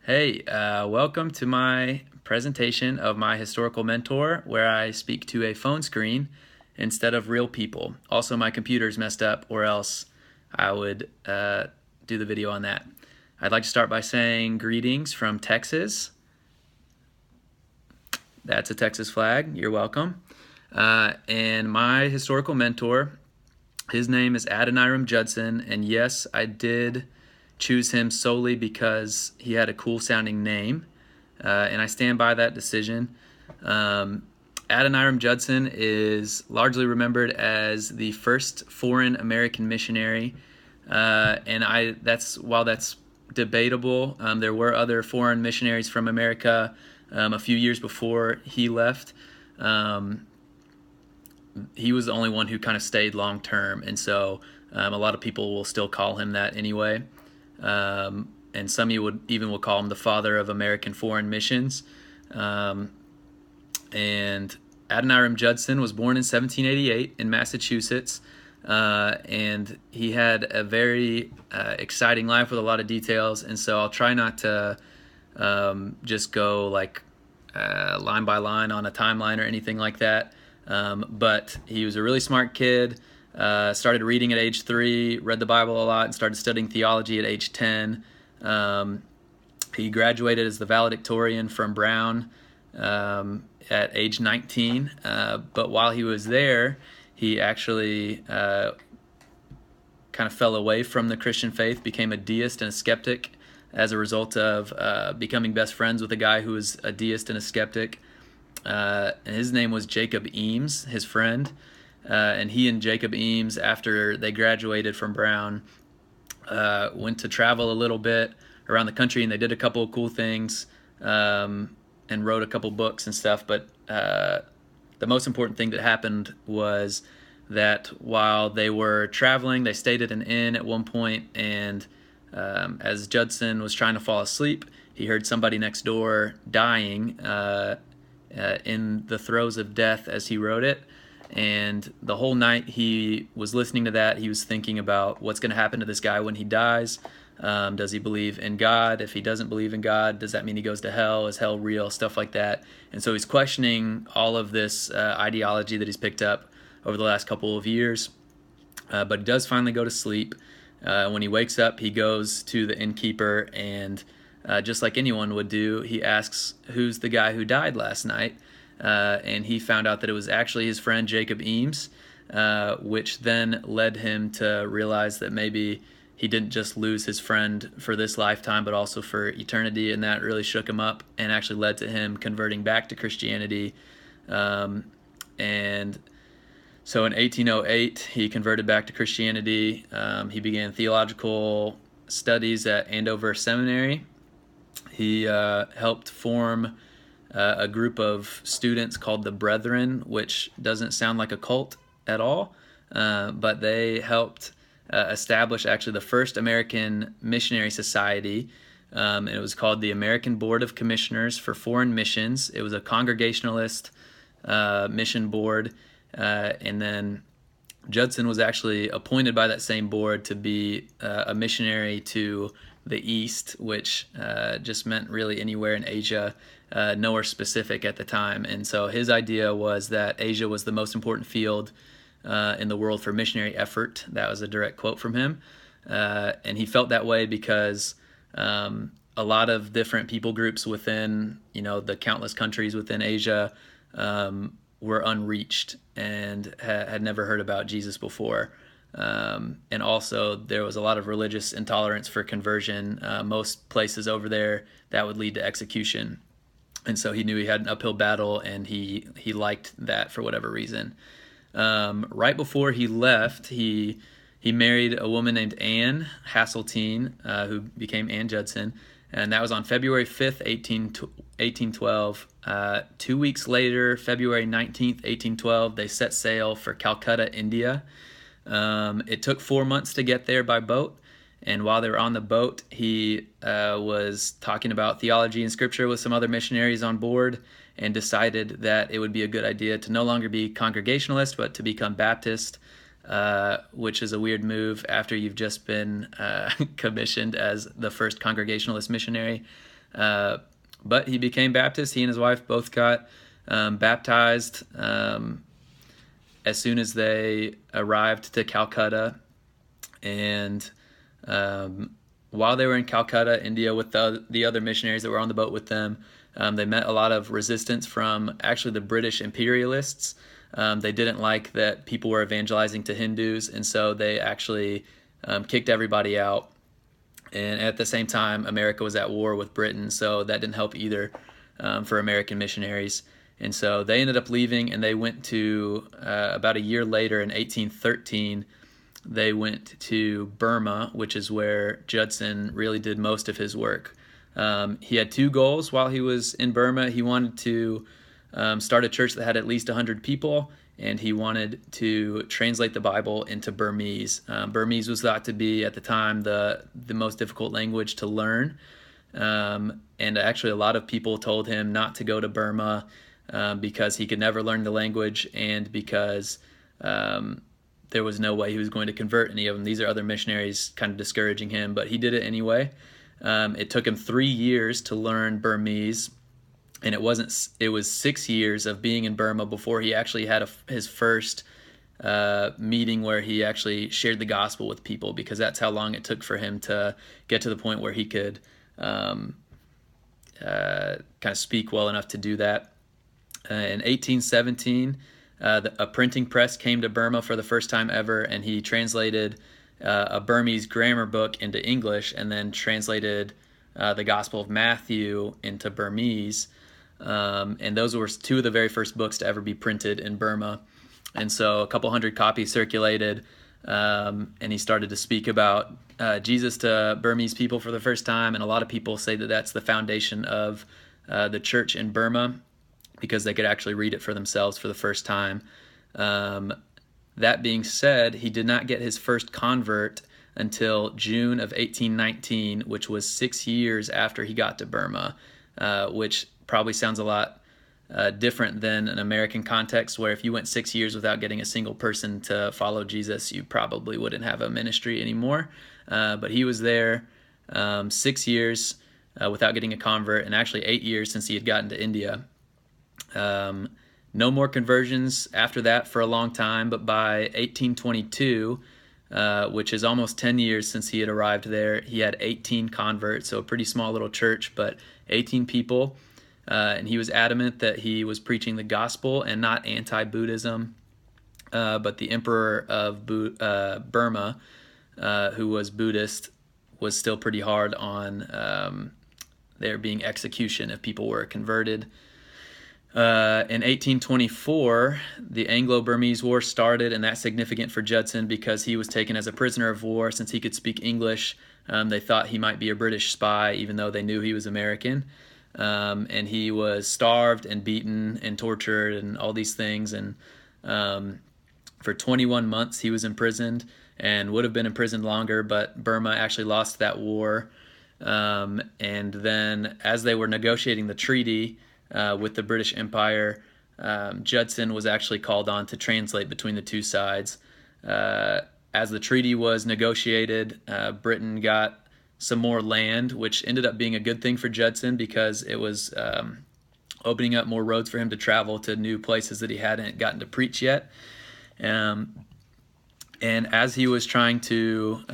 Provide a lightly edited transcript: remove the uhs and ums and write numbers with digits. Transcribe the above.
Hey, welcome to my presentation of my historical mentor, where I speak to a phone screen instead of real people. Also, my computer's messed up, or else I would do the video on that. I'd like to start by saying greetings from Texas. That's a Texas flag. You're welcome. And my historical mentor, his name is Adoniram Judson, and yes, I did choose him solely because he had a cool sounding name, and I stand by that decision. Adoniram Judson is largely remembered as the first foreign American missionary, and while that's debatable, there were other foreign missionaries from America a few years before he left. He was the only one who kind of stayed long term, and so a lot of people will still call him that anyway. And some of you will call him the father of American foreign missions. And Adoniram Judson was born in 1788 in Massachusetts, and he had a very exciting life with a lot of details. And so I'll try not to just go like line by line on a timeline or anything like that. But he was a really smart kid. Started reading at age 3, read the Bible a lot, and started studying theology at age 10. He graduated as the valedictorian from Brown at age 19. But while he was there, he actually kind of fell away from the Christian faith, became a deist and a skeptic as a result of becoming best friends with a guy who was a deist and a skeptic. And his name was Jacob Eames, his friend. And he and Jacob Eames, after they graduated from Brown, went to travel a little bit around the country, and they did a couple of cool things and wrote a couple books and stuff. But the most important thing that happened was that while they were traveling, they stayed at an inn at one point, and as Judson was trying to fall asleep, he heard somebody next door dying in the throes of death, as he wrote it. And the whole night he was listening to that, he was thinking about what's going to happen to this guy when he dies. Does he believe in God? If he doesn't believe in God, does that mean he goes to hell? Is hell real? Stuff like that. And so he's questioning all of this ideology that he's picked up over the last couple of years. But he does finally go to sleep. When he wakes up, he goes to the innkeeper, and just like anyone would do, he asks, "Who's the guy who died last night?" And he found out that it was actually his friend Jacob Eames, which then led him to realize that maybe he didn't just lose his friend for this lifetime, but also for eternity, and that really shook him up and actually led to him converting back to Christianity. And so in 1808, he converted back to Christianity. He began theological studies at Andover Seminary. He helped form a group of students called the Brethren, which doesn't sound like a cult at all, but they helped establish actually the first American missionary society. It was called the American Board of Commissioners for Foreign Missions. It was a Congregationalist mission board, and then Judson was actually appointed by that same board to be a missionary to the East, which just meant really anywhere in Asia, nowhere specific at the time. And so his idea was that Asia was the most important field in the world for missionary effort. That was a direct quote from him. And he felt that way because a lot of different people groups within, the countless countries within Asia were unreached and had never heard about Jesus before. And also there was a lot of religious intolerance for conversion. Most places over there, that would lead to execution. And so he knew he had an uphill battle, and he liked that for whatever reason. Right before he left, he married a woman named Anne Hasseltine, who became Ann Judson, and that was on February 5th, 1812. 2 weeks later, February 19th, 1812, they set sail for Calcutta, India. It took 4 months to get there by boat, and while they were on the boat, he was talking about theology and scripture with some other missionaries on board, and decided that it would be a good idea to no longer be Congregationalist, but to become Baptist, which is a weird move after you've just been commissioned as the first Congregationalist missionary. But he became Baptist. He and his wife both got baptized as soon as they arrived to Calcutta. And while they were in Calcutta, India, with the other missionaries that were on the boat with them, they met a lot of resistance from actually the British imperialists. They didn't like that people were evangelizing to Hindus, and so they actually kicked everybody out. And at the same time, America was at war with Britain, so that didn't help either for American missionaries. And so they ended up leaving, and they went to, about a year later in 1813, they went to Burma, which is where Judson really did most of his work. He had two goals while he was in Burma. He wanted to start a church that had at least 100 people, and he wanted to translate the Bible into Burmese. Burmese was thought to be, at the time, the most difficult language to learn. And actually a lot of people told him not to go to Burma because he could never learn the language, and because there was no way he was going to convert any of them. These are other missionaries kind of discouraging him, but he did it anyway. It took him 3 years to learn Burmese, and it was 6 years of being in Burma before he actually had his first meeting where he actually shared the gospel with people, because that's how long it took for him to get to the point where he could kind of speak well enough to do that. In 1817, a printing press came to Burma for the first time ever, and he translated a Burmese grammar book into English, and then translated the Gospel of Matthew into Burmese. And those were two of the very first books to ever be printed in Burma. And so a couple hundred copies circulated, and he started to speak about Jesus to Burmese people for the first time. And a lot of people say that that's the foundation of the church in Burma, because they could actually read it for themselves for the first time. That being said, he did not get his first convert until June of 1819, which was 6 years after he got to Burma, which probably sounds a lot different than an American context, where if you went 6 years without getting a single person to follow Jesus, you probably wouldn't have a ministry anymore. But he was there 6 years without getting a convert, and actually 8 years since he had gotten to India. No more conversions after that for a long time, but by 1822, which is almost 10 years since he had arrived there, he had 18 converts, so a pretty small little church, but 18 people. And he was adamant that he was preaching the gospel and not anti-Buddhism. But the emperor of Burma, who was Buddhist, was still pretty hard on there being execution if people were converted. In 1824, the Anglo-Burmese War started, and that's significant for Judson because he was taken as a prisoner of war. Since he could speak English, they thought he might be a British spy, even though they knew he was American. And he was starved and beaten and tortured and all these things. And for 21 months, he was imprisoned and would have been imprisoned longer, but Burma actually lost that war. And then as they were negotiating the treaty with the British Empire, Judson was actually called on to translate between the two sides. As the treaty was negotiated, Britain got some more land, which ended up being a good thing for Judson because it was opening up more roads for him to travel to new places that he hadn't gotten to preach yet. And as he was trying to